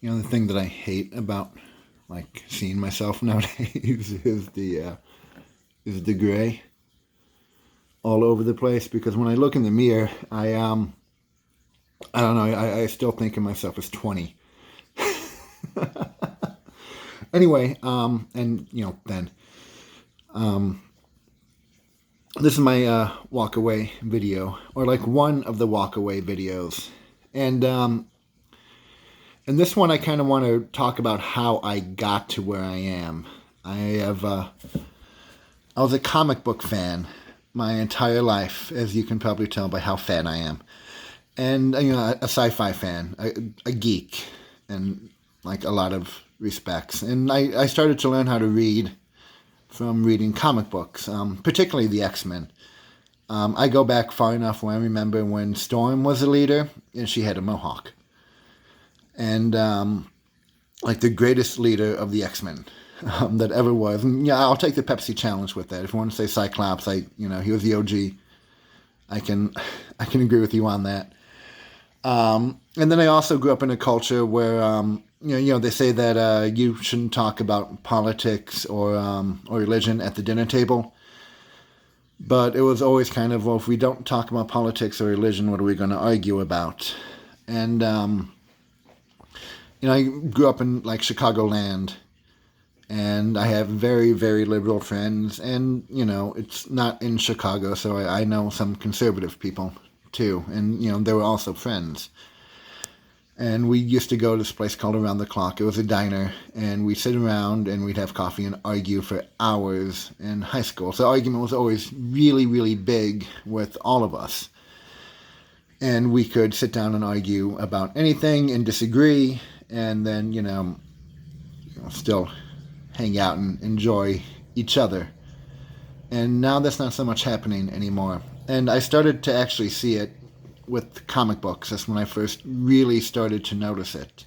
The thing that I hate about like seeing myself nowadays is the gray all over the place. Because when I look in the mirror, I don't know, I still think of myself as 20. Anyway, and then this is my walk away video, or like one of the walk away videos, and in this one I kind of want to talk about how I got to where I am. I was a comic book fan my entire life, as you can probably tell by how fat I am, and a sci-fi fan, a geek, and like a lot of respects. And I started to learn how to read from reading comic books, particularly the X-Men. I go back far enough where I remember when Storm was a leader and she had a mohawk. And like the greatest leader of the X-Men that ever was. And yeah, I'll take the Pepsi challenge with that. If you want to say Cyclops, he was the OG. I can agree with you on that. And then I also grew up in a culture where they say that you shouldn't talk about politics or religion at the dinner table. But it was always kind of, well, if we don't talk about politics or religion, what are we going to argue about? And I grew up in like Chicagoland, and I have very, very liberal friends, and it's not in Chicago, so I know some conservative people too, and they were also friends. And we used to go to this place called Around the Clock. It was a diner, and we'd sit around and we'd have coffee and argue for hours in high school. So argument was always really, really big with all of us. And we could sit down and argue about anything and disagree, and then, still hang out and enjoy each other. And now that's not so much happening anymore. And I started to actually see it with comic books. That's when I first really started to notice it.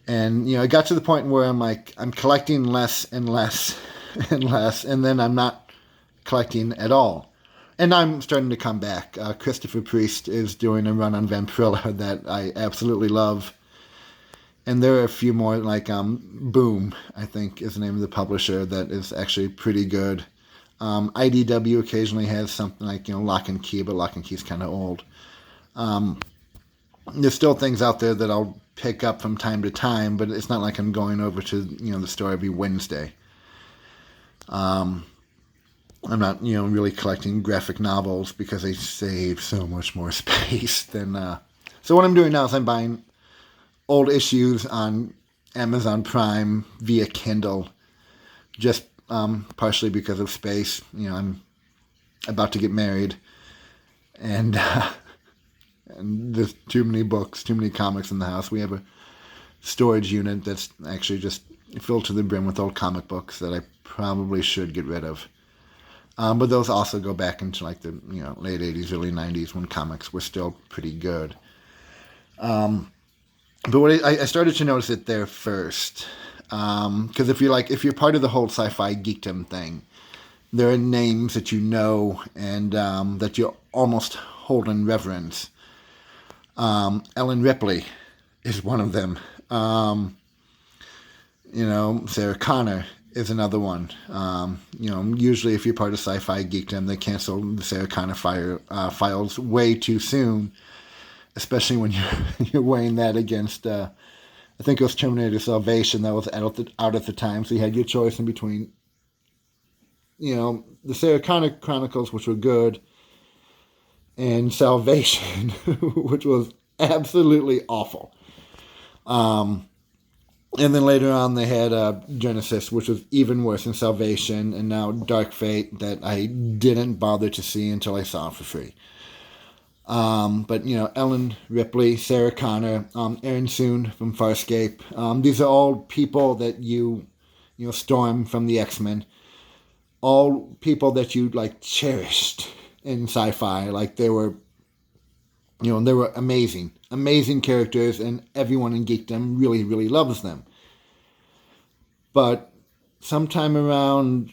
And, I got to the point where I'm collecting less and less and less, and then I'm not collecting at all. And I'm starting to come back. Christopher Priest is doing a run on Vampirilla that I absolutely love. And there are a few more, like Boom, I think is the name of the publisher, that is actually pretty good. IDW occasionally has something like, Lock and Key, but Lock and Key's kind of old. There's still things out there that I'll pick up from time to time, but it's not like I'm going over to, the store every Wednesday. I'm not, really collecting graphic novels because they save so much more space than... So what I'm doing now is I'm buying old issues on Amazon Prime via Kindle, just partially because of space. I'm about to get married, and there's too many books, too many comics in the house. We have a storage unit that's actually just filled to the brim with old comic books that I probably should get rid of. But those also go back into like the late 80s, early 90s when comics were still pretty good. But what I started to notice it there first. Because if you're part of the whole sci-fi geekdom thing, there are names that and that you almost hold in reverence. Ellen Ripley is one of them. Sarah Connor is another one. Usually if you're part of sci-fi geekdom, they cancel the Sarah Connor files way too soon, especially when you're weighing that against... I think it was Terminator Salvation that was out at the time, so you had your choice in between, the Sarah Connor Chronicles, which were good, and Salvation, which was absolutely awful. And then later on they had Genesis, which was even worse than Salvation, and now Dark Fate that I didn't bother to see until I saw it for free. But Ellen Ripley, Sarah Connor, Aaron Soon from Farscape. These are all people that Storm from the X-Men. All people that you cherished in sci-fi. Like they were amazing, amazing characters, and everyone in geekdom really, really loves them. But sometime around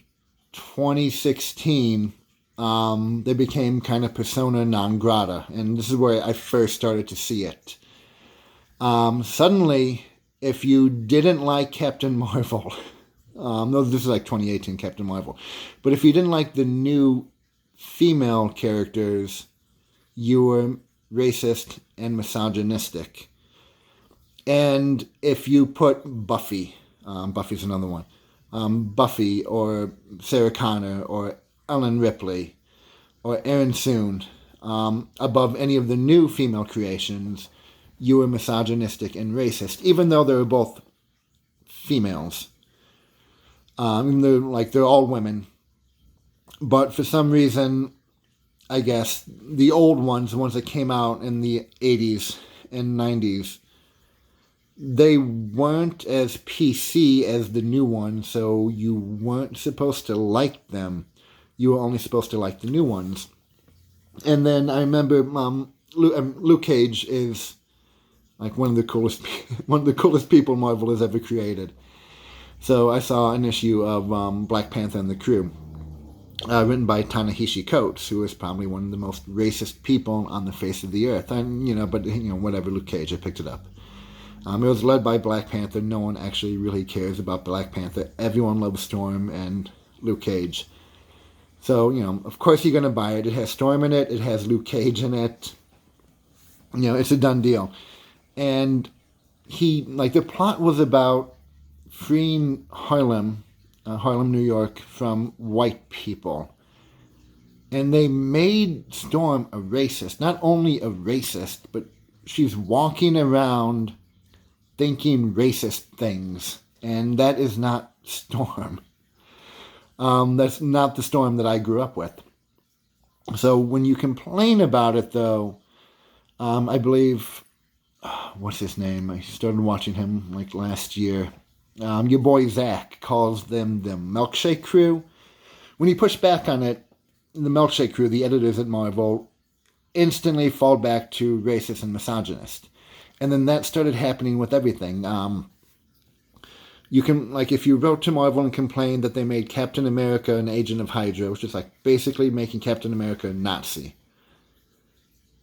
2016. They became kind of persona non grata, and this is where I first started to see it. Suddenly, if you didn't like Captain Marvel, no, this is like 2018 Captain Marvel, but if you didn't like the new female characters, you were racist and misogynistic. And if you put Buffy, Buffy's another one, Buffy or Sarah Connor or Ellen Ripley or Aaron Soon above any of the new female creations, you were misogynistic and racist, even though they were both females. Even though, like, they're all women. But for some reason, I guess, the old ones, the ones that came out in the 80s and 90s, they weren't as PC as the new ones, so you weren't supposed to like them. You were only supposed to like the new ones. And then I remember Luke Cage is like one of the coolest people Marvel has ever created. So I saw an issue of Black Panther and the Crew, written by Ta-Nehisi Coates, who is probably one of the most racist people on the face of the earth. And whatever, Luke Cage, I picked it up. It was led by Black Panther. No one actually really cares about Black Panther. Everyone loves Storm and Luke Cage. So, of course you're going to buy it. It has Storm in it. It has Luke Cage in it. It's a done deal. And the plot was about freeing Harlem, New York, from white people. And they made Storm a racist. Not only a racist, but she's walking around thinking racist things. And that is not Storm. That's not the Storm that I grew up with. So when you complain about it, though, I believe, what's his name? I started watching him like last year. Your boy Zach calls them the Milkshake Crew. When you push back on it, the Milkshake Crew, the editors at Marvel, instantly fall back to racist and misogynist. And then that started happening with everything. You can, if you wrote to Marvel and complained that they made Captain America an agent of Hydra, which is basically making Captain America a Nazi,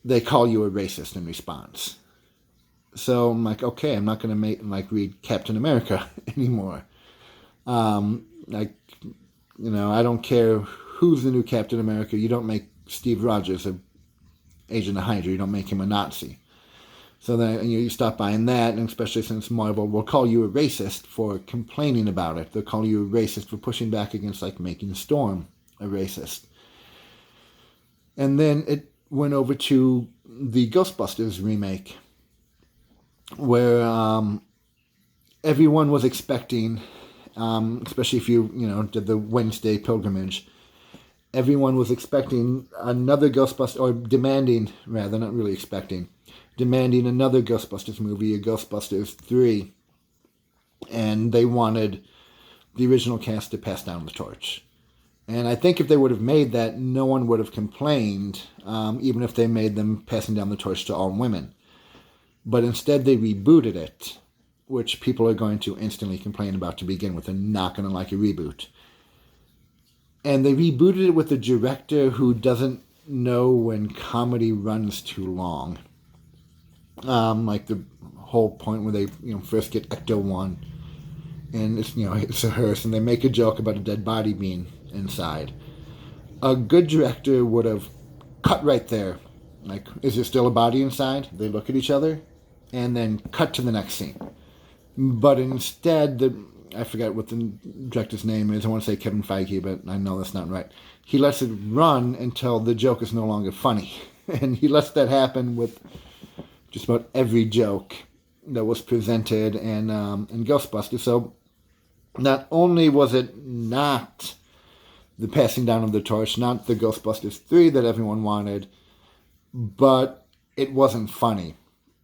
they call you a racist in response. So I'm like, okay, I'm not going to read Captain America anymore. I don't care who's the new Captain America. You don't make Steve Rogers an agent of Hydra. You don't make him a Nazi. So then you stop buying that, and especially since Marvel will call you a racist for complaining about it. They'll call you a racist for pushing back against making Storm a racist. And then it went over to the Ghostbusters remake, where everyone was expecting, especially if you did the Wednesday pilgrimage, everyone was expecting another Ghostbusters, or demanding, rather, not really expecting, demanding another Ghostbusters movie, a Ghostbusters 3, and they wanted the original cast to pass down the torch. And I think if they would have made that, no one would have complained, even if they made them passing down the torch to all women. But instead they rebooted it, which people are going to instantly complain about to begin with. They're not going to like a reboot. And they rebooted it with a director who doesn't know when comedy runs too long. The whole point where they first get Ecto-1, and it's a hearse, and they make a joke about a dead body being inside. A good director would have cut right there. Is there still a body inside? They look at each other, and then cut to the next scene. But instead, I forget what the director's name is. I want to say Kevin Feige, but I know that's not right. He lets it run until the joke is no longer funny. And he lets that happen with just about every joke that was presented in Ghostbusters. So not only was it not the passing down of the torch, not the Ghostbusters 3 that everyone wanted, but it wasn't funny.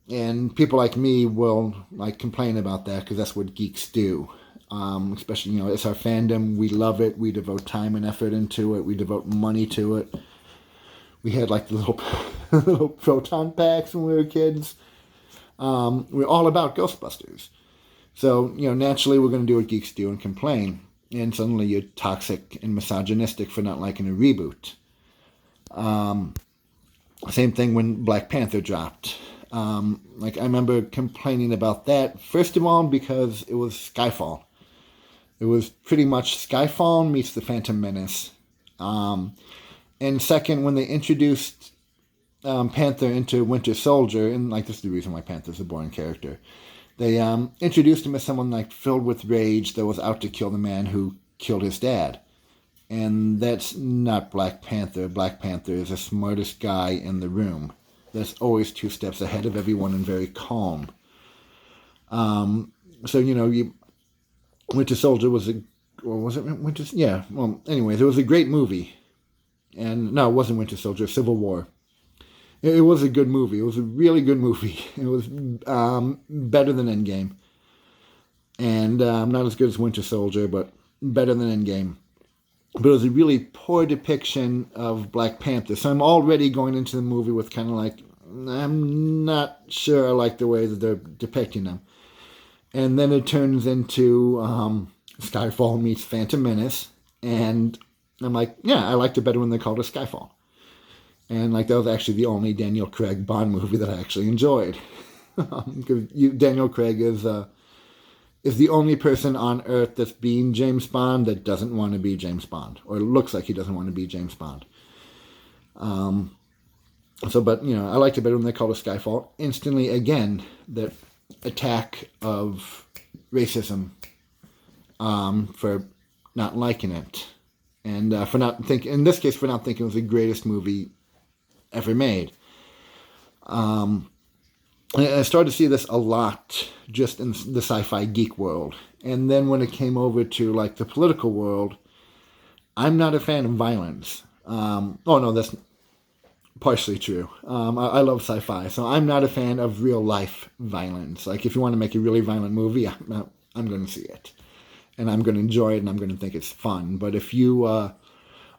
And people like me will complain about that because that's what geeks do. Especially, it's our fandom. We love it. We devote time and effort into it. We devote money to it. We had the little, little proton packs when we were kids. We're all about Ghostbusters. So, naturally we're going to do what geeks do and complain. And suddenly you're toxic and misogynistic for not liking a reboot. Same thing when Black Panther dropped. Like I remember complaining about that, first of all, because it was Skyfall. It was pretty much Skyfall meets The Phantom Menace. And second, when they introduced Panther into Winter Soldier, and like this is the reason why Panther's a boring character, they introduced him as someone like filled with rage that was out to kill the man who killed his dad. And that's not Black Panther. Black Panther is the smartest guy in the room. That's always 2 steps ahead of everyone and very calm. So, Winter Soldier was or was it Winter? Yeah, well, anyways, it was a great movie. And no, it wasn't Winter Soldier, Civil War. It was a good movie. It was a really good movie. It was better than Endgame. And not as good as Winter Soldier, but better than Endgame. But it was a really poor depiction of Black Panther. So I'm already going into the movie with kind of like, I'm not sure I like the way that they're depicting him. And then it turns into Skyfall meets Phantom Menace. And I'm like, yeah, I liked it better when they called it Skyfall. And like that was actually the only Daniel Craig Bond movie that I actually enjoyed. Because Daniel Craig is the only person on Earth that's being James Bond that doesn't want to be James Bond. Or looks like he doesn't want to be James Bond. But I liked it better when they called it Skyfall. Instantly, again, the attack of racism for not liking it. And for not thinking, in this case, for not thinking it was the greatest movie ever made. I started to see this a lot just in the sci-fi geek world. And then when it came over to like the political world, I'm not a fan of violence. That's partially true. I love sci-fi, so I'm not a fan of real life violence. Like if you want to make a really violent movie, I'm going to see it. And I'm going to enjoy it and I'm going to think it's fun. But if you are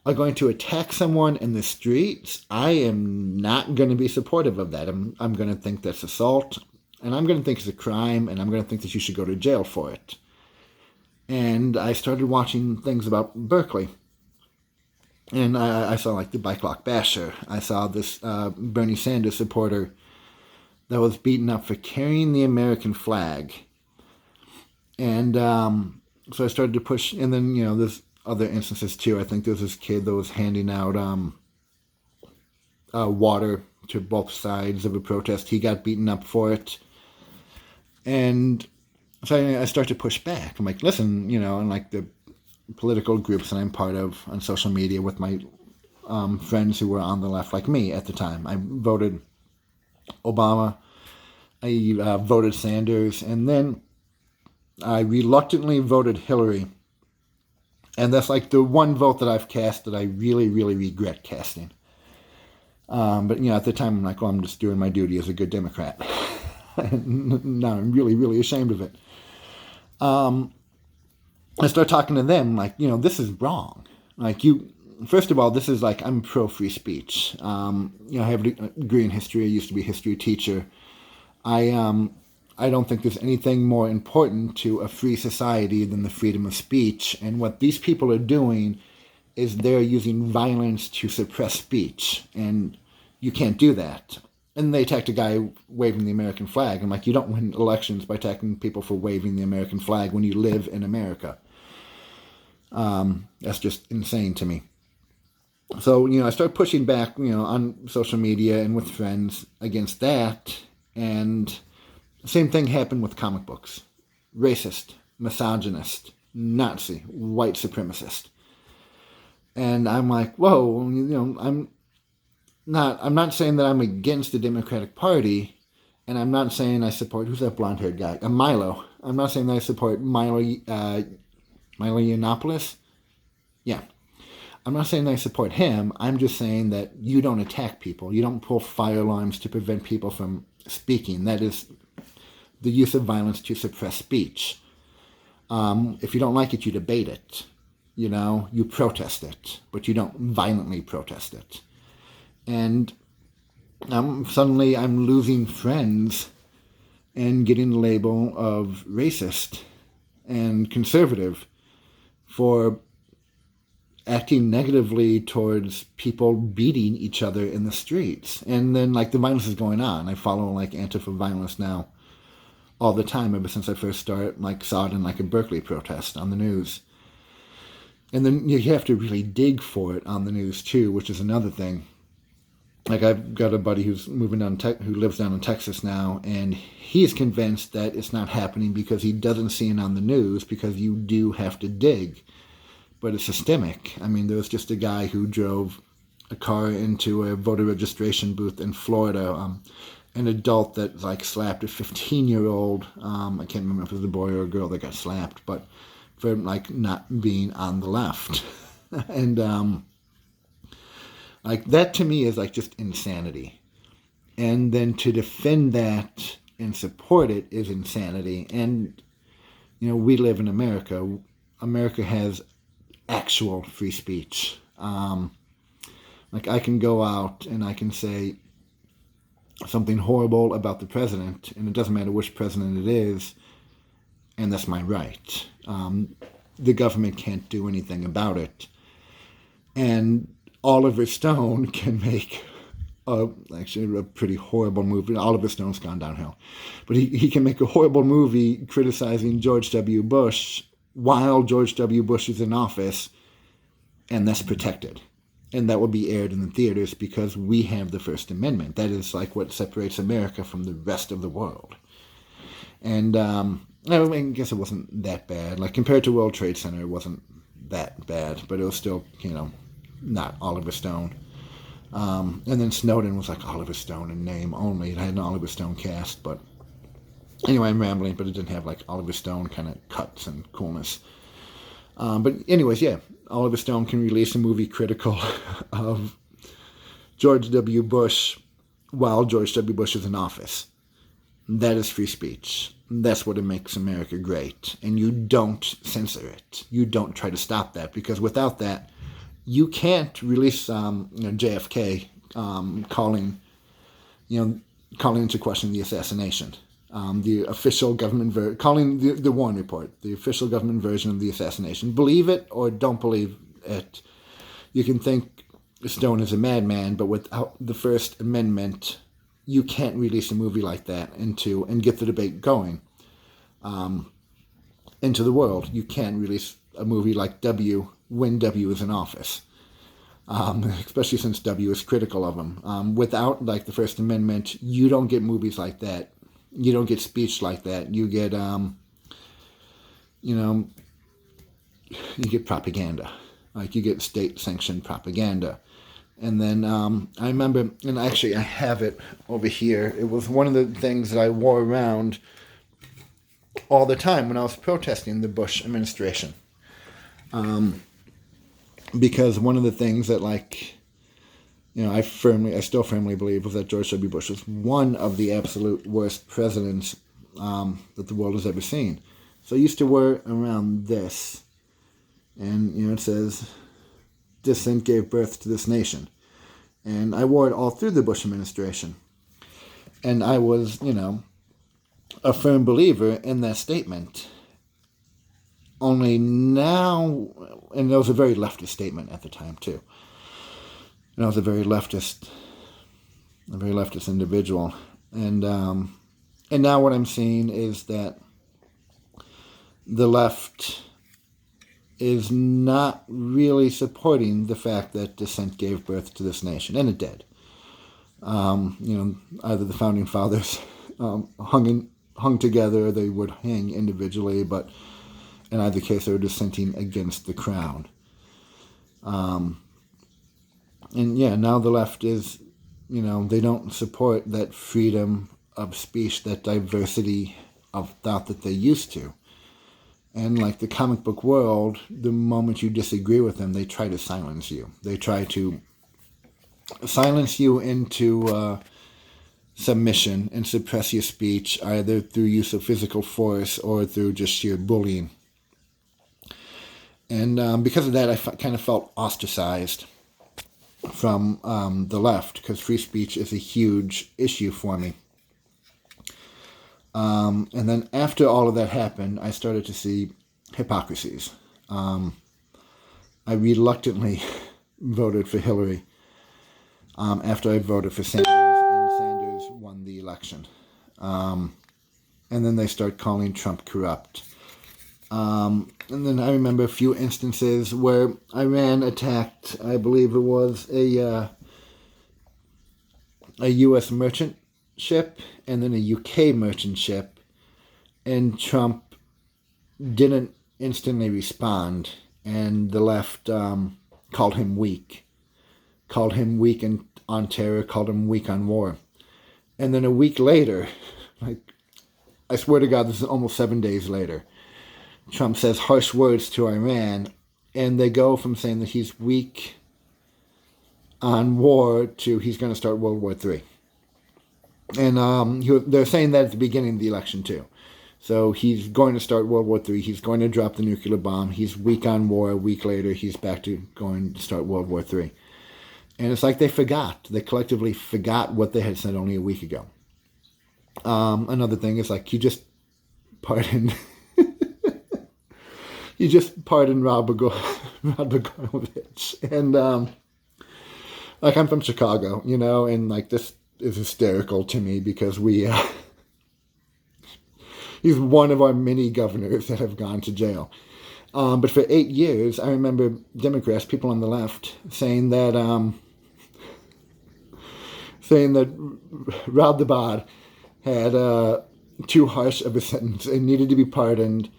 going to attack someone in the streets, I am not going to be supportive of that. I'm going to think that's assault, and I'm going to think it's a crime, and I'm going to think that you should go to jail for it. And I started watching things about Berkeley. And I saw like the Bike Lock Basher. I saw this Bernie Sanders supporter that was beaten up for carrying the American flag. And so I started to push, and then, there's other instances too. I think there was this kid that was handing out water to both sides of a protest. He got beaten up for it. And so I started to push back. I'm like, listen, and like the political groups that I'm part of on social media with my friends who were on the left like me at the time. I voted Obama. I voted Sanders. And then I reluctantly voted Hillary. And that's like the one vote that I've cast that I really, really regret casting. But, at the time I'm like, well, I'm just doing my duty as a good Democrat. Now I'm really, really ashamed of it. I start talking to them like, this is wrong. Like first of all, this is like, I'm pro free speech. I have a degree in history. I used to be a history teacher. I don't think there's anything more important to a free society than the freedom of speech. And what these people are doing is they're using violence to suppress speech. And you can't do that. And they attacked a guy waving the American flag. I'm like, you don't win elections by attacking people for waving the American flag when you live in America. That's just insane to me. So, I started pushing back, on social media and with friends against that. And same thing happened with comic books. Racist, misogynist, Nazi, white supremacist. And I'm like, whoa, I'm not saying that I'm against the Democratic Party, and I'm not saying I support, who's that blonde-haired guy? Milo. I'm not saying that I support Milo Yiannopoulos. Yeah. I'm not saying that I support him. I'm just saying that you don't attack people. You don't pull fire alarms to prevent people from speaking. That is the use of violence to suppress speech. If you don't like it, you debate it. You protest it, but you don't violently protest it. And suddenly I'm losing friends and getting the label of racist and conservative for acting negatively towards people beating each other in the streets. And then, like, the violence is going on. I follow, like, Antifa violence now all the time ever since I first started, like, saw it in, like, a Berkeley protest on the news. And then you have to really dig for it on the news, too, which is another thing. Like, I've got a buddy who's moving down, who lives down in Texas now, and he's convinced that it's not happening because he doesn't see it on the news, because you do have to dig. But it's systemic. I mean, there was just a guy who drove a car into a voter registration booth in Florida, an adult that, like, slapped a 15-year-old, I can't remember if it was a boy or a girl that got slapped, but for, like, not being on the left. And, like, that to me is, like, just insanity. And then to defend that and support it is insanity. And, you know, we live in America. America has actual free speech. Like, I can go out and I can say something horrible about the president, and it doesn't matter which president it is, and that's my right. The government can't do anything about it. And Oliver Stone can make actually a pretty horrible movie. Oliver Stone's gone downhill. But he can make a horrible movie criticizing George W. Bush while George W. Bush is in office, and that's protected. And that will be aired in the theaters because we have the First Amendment. That is, like, what separates America from the rest of the world. And I guess it wasn't that bad. Like, compared to World Trade Center, it wasn't that bad, but it was still, you know, not Oliver Stone. And then Snowden was like Oliver Stone in name only. It had an Oliver Stone cast, but anyway, I'm rambling, but it didn't have, like, Oliver Stone kind of cuts and coolness. But anyways, yeah, Oliver Stone can release a movie critical of George W. Bush while George W. Bush is in office. That is free speech. That's what makes America great. And you don't censor it. You don't try to stop that, because without that, you can't release JFK calling into question the assassination. The official government calling the Warren Report, the official government version of the assassination. Believe it or don't believe it. You can think Stone is a madman, but without the First Amendment, you can't release a movie like that and get the debate going into the world. You can't release a movie like W when W is in office, especially since W is critical of him. Without, like, the First Amendment, you don't get movies like that. You don't get speech like that. You get, you get propaganda. Like, you get state-sanctioned propaganda. And then I remember, and actually I have it over here. It was one of the things that I wore around all the time when I was protesting the Bush administration. Because one of the things that, like, you know, I still firmly believe was that George W. Bush was one of the absolute worst presidents that the world has ever seen. So I used to wear around this, and, you know, it says, "Dissent gave birth to this nation." And I wore it all through the Bush administration. And I was, you know, a firm believer in that statement. Only now, and it was a very leftist statement at the time, too. And I was a very leftist individual. And now what I'm seeing is that the left is not really supporting the fact that dissent gave birth to this nation, and it did. Either the founding fathers hung together, or they would hang individually, but in either case, they were dissenting against the crown. And yeah, now the left is, you know, they don't support that freedom of speech, that diversity of thought that they used to. And like the comic book world, the moment you disagree with them, they try to silence you. They try to silence you into submission and suppress your speech, either through use of physical force or through just sheer bullying. And because of that, I kind of felt ostracized from the left, because free speech is a huge issue for me. And then after all of that happened, I started to see hypocrisies. I reluctantly voted for Hillary after I voted for Sanders, and Sanders won the election. And then they start calling Trump corrupt. And then I remember a few instances where Iran attacked, I believe it was a U.S. merchant ship and then a UK merchant ship, and Trump didn't instantly respond, and the left called him weak on terror, called him weak on war. And then a week later, like, I swear to God, this is almost 7 days later, Trump says harsh words to Iran, and they go from saying that he's weak on war to he's going to start World War III. And they're saying that at the beginning of the election too. So he's going to start World War III. He's going to drop the nuclear bomb. He's weak on war. A week later, he's back to going to start World War III. And it's like they forgot. They collectively forgot what they had said only a week ago. Another thing is, like, you just pardoned Rod Blagojevich. And like, I'm from Chicago, and like, this is hysterical to me because he's one of our many governors that have gone to jail. But for 8 years, I remember Democrats, people on the left, saying that Rod the Bod had too harsh of a sentence and needed to be pardoned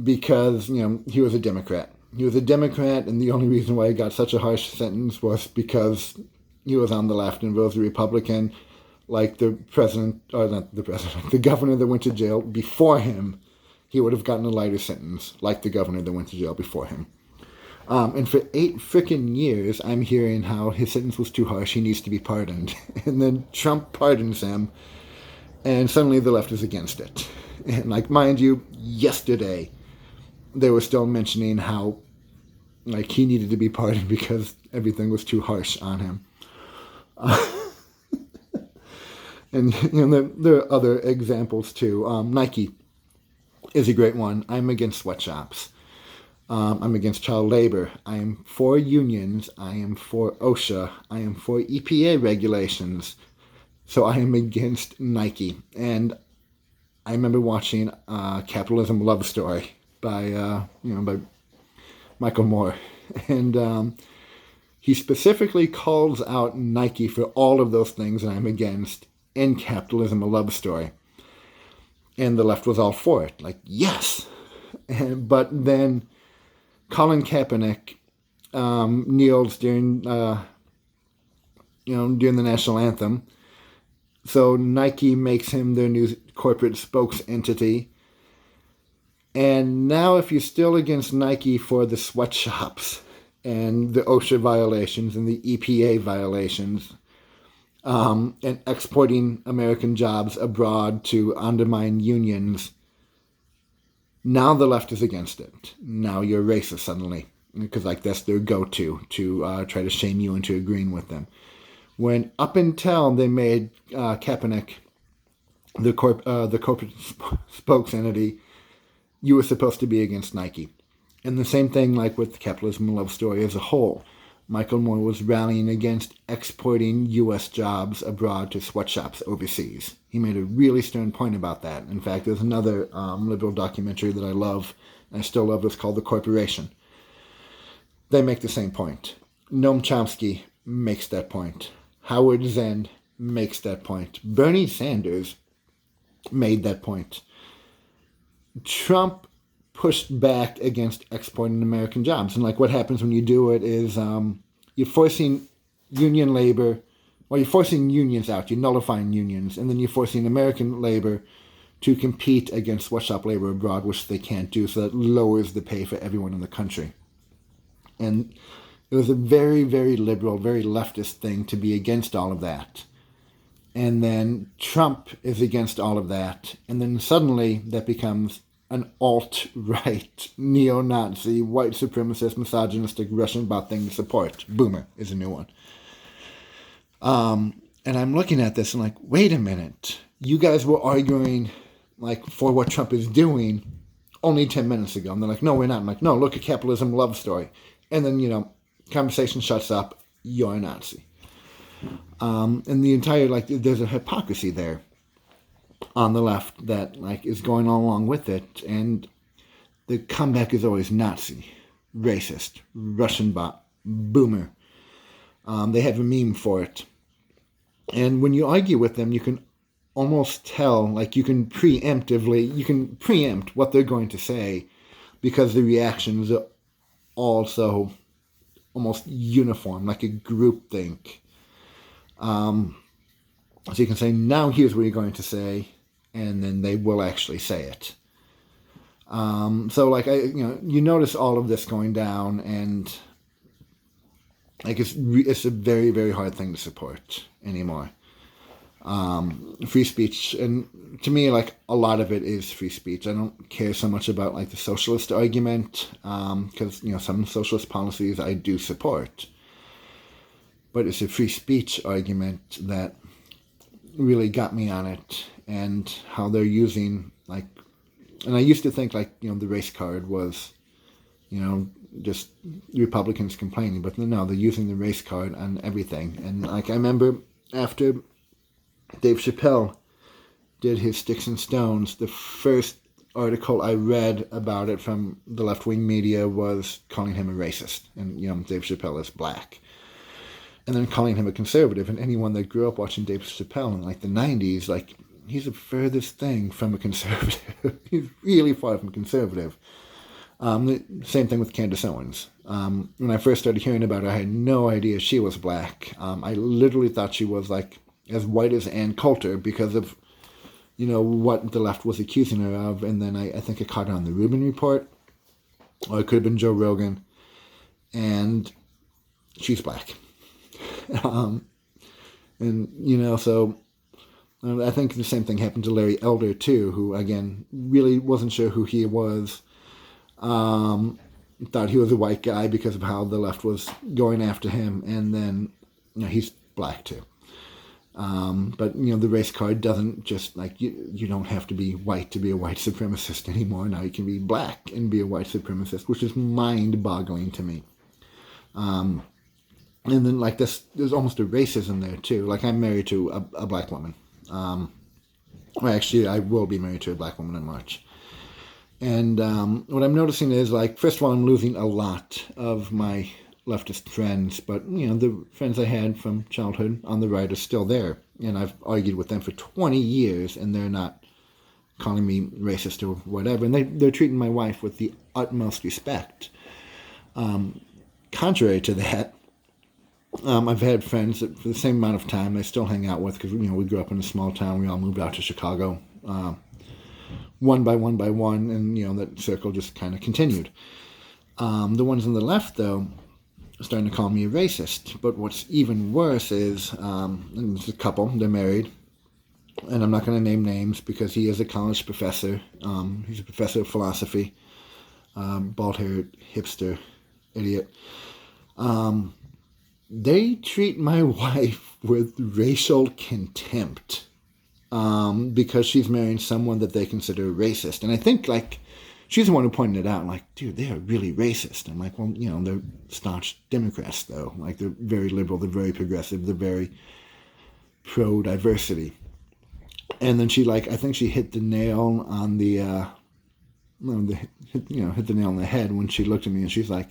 because, he was a Democrat. He was a Democrat, and the only reason why he got such a harsh sentence was because he was on the left and was a Republican, like the governor that went to jail before him. He would have gotten a lighter sentence, like the governor that went to jail before him. And for 8 freaking years, I'm hearing how his sentence was too harsh, he needs to be pardoned. And then Trump pardons him, and suddenly the left is against it. And, like, mind you, yesterday, they were still mentioning how, like, he needed to be pardoned because everything was too harsh on him. And, there are other examples, too. Nike is a great one. I'm against sweatshops. I'm against child labor. I am for unions. I am for OSHA. I am for EPA regulations. So I am against Nike. And I remember watching Capitalism Love Story by Michael Moore. And he specifically calls out Nike for all of those things that I'm against in Capitalism A Love Story. And the left was all for it. Like, yes! But then Colin Kaepernick kneels during the national anthem. So Nike makes him their new corporate spokes entity. And now if you're still against Nike for the sweatshops and the OSHA violations and the EPA violations, and exporting American jobs abroad to undermine unions, now the left is against it. Now you're racist suddenly, because, like, that's their go-to to try to shame you into agreeing with them. When up until they made Kaepernick the corporate spokes entity, you were supposed to be against Nike. And the same thing, like with Capitalism Love Story as a whole. Michael Moore was rallying against exporting U.S. jobs abroad to sweatshops overseas. He made a really stern point about that. In fact, there's another liberal documentary that I love, and I still love, it's called The Corporation. They make the same point. Noam Chomsky makes that point. Howard Zinn makes that point. Bernie Sanders made that point. Trump pushed back against exporting American jobs. And, like, what happens when you do it is you're forcing union labor, or you're forcing unions out, you're nullifying unions, and then you're forcing American labor to compete against sweatshop labor abroad, which they can't do, so that lowers the pay for everyone in the country. And it was a very, very liberal, very leftist thing to be against all of that. And then Trump is against all of that, and then suddenly that becomes an alt-right, neo-Nazi, white supremacist, misogynistic Russian bot thing to support. Boomer is a new one. And I'm looking at this and, like, wait a minute. You guys were arguing, like, for what Trump is doing only 10 minutes ago. And they're like, no, we're not. I'm like, no, look at Capitalism Love Story. and then, conversation shuts up, you're a Nazi. And the entire, there's a hypocrisy there on the left that, is going along with it, and the comeback is always Nazi, racist, Russian bot, boomer. They have a meme for it. And when you argue with them, you can almost tell, you can preempt what they're going to say, because the reactions are also almost uniform, like a group think. So you can say, now here's what you're going to say, and then they will actually say it. So you notice all of this going down, and it's a very, very hard thing to support anymore. Free speech, and to me, a lot of it is free speech. I don't care so much about the socialist argument, because some socialist policies I do support, but it's a free speech argument that really got me on it, and how they're using and I used to think the race card was just Republicans complaining, but no, they're using the race card on everything. And I remember after Dave Chappelle did his Sticks and Stones, the first article I read about it from the left-wing media was calling him a racist. And, Dave Chappelle is black. And then calling him a conservative. And anyone that grew up watching Dave Chappelle in the 90s, he's the furthest thing from a conservative. He's really far from conservative. The same thing with Candace Owens. When I first started hearing about her, I had no idea she was black. I literally thought she was as white as Ann Coulter because of, what the left was accusing her of. And then I think I caught her on the Rubin Report, or it could have been Joe Rogan. And she's black. So I think the same thing happened to Larry Elder too, who again really wasn't sure who he was. Thought he was a white guy because of how the left was going after him, and then he's black too. But the race card doesn't just you don't have to be white to be a white supremacist anymore. Now you can be black and be a white supremacist, which is mind-boggling to me. And then there's almost a racism there too. I'm married to a black woman. Actually, I will be married to a black woman in March. And what I'm noticing is, first of all, I'm losing a lot of my leftist friends, but, the friends I had from childhood on the right are still there. And I've argued with them for 20 years, and they're not calling me racist or whatever. And they're treating my wife with the utmost respect. Contrary to that, I've had friends that for the same amount of time I still hang out with, because, we grew up in a small town. We all moved out to Chicago. One by one, and, that circle just kind of continued. The ones on the left, though, are starting to call me a racist. But what's even worse is, and there's a couple, they're married, and I'm not going to name names because he is a college professor. He's a professor of philosophy, bald-haired, hipster, idiot. They treat my wife with racial contempt. Because she's marrying someone that they consider racist. And I think, she's the one who pointed it out, dude, they are really racist. I'm well, they're staunch Democrats, though. They're very liberal, they're very progressive, they're very pro-diversity. And then she, I think she hit the nail on the, hit the nail on the head when she looked at me, and she's like,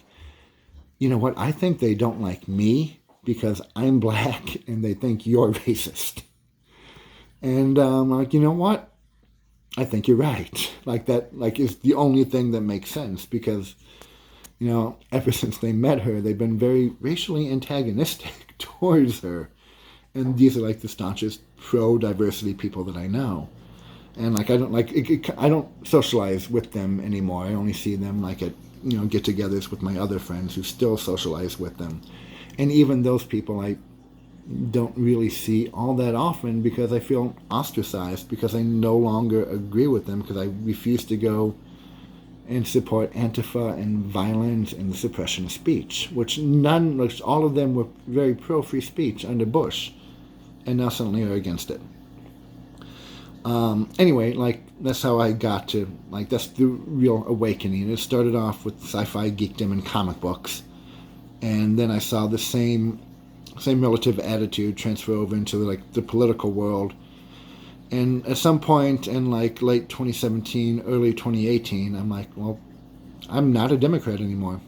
you know what, I think they don't like me because I'm black, and they think you're racist. And you know what? I think you're right. That is the only thing that makes sense, because, ever since they met her, they've been very racially antagonistic towards her. And these are the staunchest pro-diversity people that I know. And I don't socialize with them anymore. I only see them at get-togethers with my other friends who still socialize with them. And even those people I don't really see all that often because I feel ostracized, because I no longer agree with them, because I refuse to go and support Antifa and violence and the suppression of speech, which all of them were very pro-free speech under Bush, and now suddenly are against it. Anyway, that's how I got to, that's the real awakening. It started off with sci-fi geekdom and comic books. And then I saw the same relative attitude transfer over into like the political world. And at some point in like late 2017, early 2018, I'm like, well, I'm not a Democrat anymore.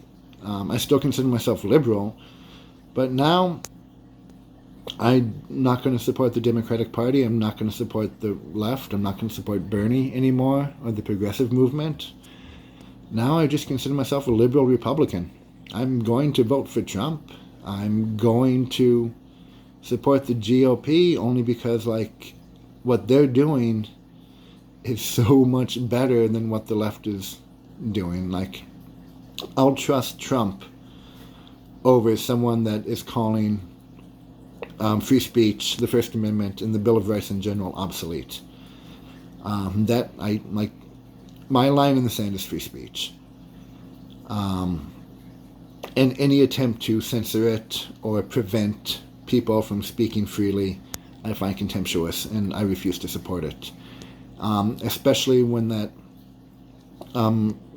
I still consider myself liberal, but now I'm not going to support the Democratic Party. I'm not going to support the left. I'm not going to support Bernie anymore or the progressive movement. Now I just consider myself a liberal Republican. I'm going to vote for Trump. I'm going to support the GOP only because, like, what they're doing is so much better than what the left is doing. Like, I'll trust Trump over someone that is calling free speech, the First Amendment, and the Bill of Rights in general obsolete. That I like. My line in the sand is free speech. And any attempt to censor it or prevent people from speaking freely, I find contemptuous, and I refuse to support it. Especially when that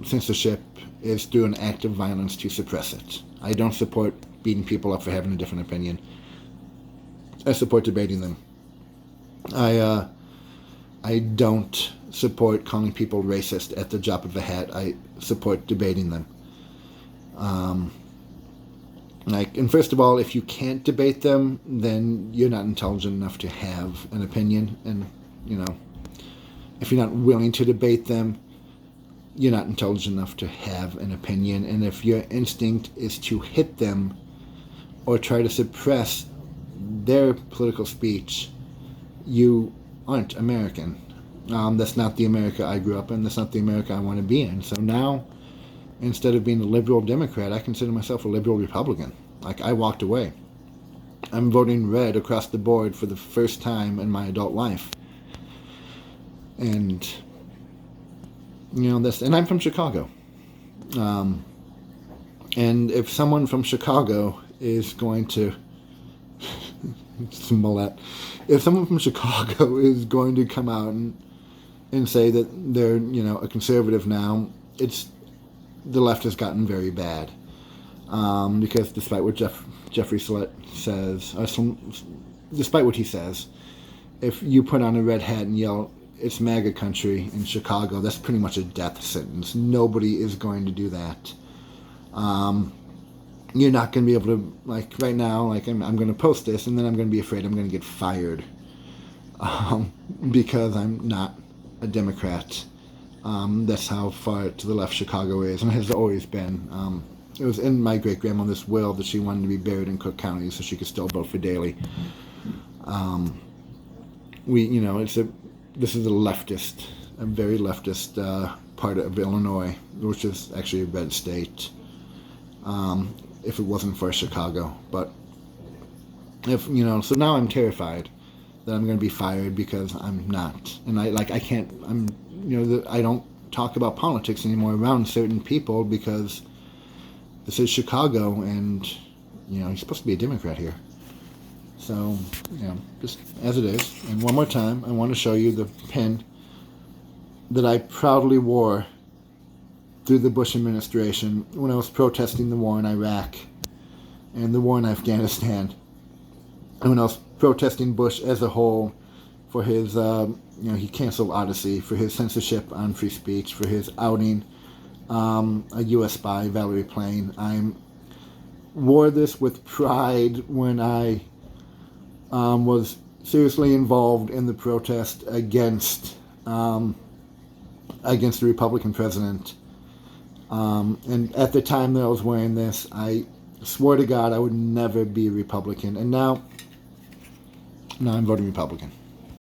censorship is through an act of violence to suppress it. I don't support beating people up for having a different opinion. I support debating them. I don't support calling people racist at the drop of a hat. I support debating them. And first of all, if you can't debate them, then you're not intelligent enough to have an opinion. And, if you're not willing to debate them, you're not intelligent enough to have an opinion. And if your instinct is to hit them or try to suppress their political speech, you aren't American. That's not the America I grew up in. That's not the America I want to be in. So now, instead of being a liberal Democrat, I consider myself a liberal Republican. Like, I walked away. I'm voting red across the board for the first time in my adult life. And, and I'm from Chicago. And if someone from Chicago is going to if someone from Chicago is going to come out and say that they're, a conservative now, the left has gotten very bad. Because despite what Jeffrey Sillett says, despite what he says, if you put on a red hat and yell, "It's MAGA country" in Chicago, that's pretty much a death sentence. Nobody is going to do that. You're not going to be able to, like, right now, like, I'm going to post this, and then I'm going to be afraid I'm going to get fired. Because I'm not a Democrat. That's how far to the left Chicago is, and has always been. It was in my great-grandmother's will that she wanted to be buried in Cook County so she could still vote for Daley. This is a very leftist part of Illinois, which is actually a red state. If it wasn't for Chicago, but so now I'm terrified that I'm going to be fired because I'm not, and I can't. I don't talk about politics anymore around certain people because this is Chicago, and you're supposed to be a Democrat here. So, just as it is. And one more time, I want to show you the pin that I proudly wore through the Bush administration when I was protesting the war in Iraq and the war in Afghanistan, and when I was protesting Bush as a whole for his, he canceled Odyssey, for his censorship on free speech, for his outing a U.S. spy, Valerie Plame. I wore this with pride when I was seriously involved in the protest against the Republican president. And at the time that I was wearing this, I swore to God I would never be a Republican. And now I'm voting Republican.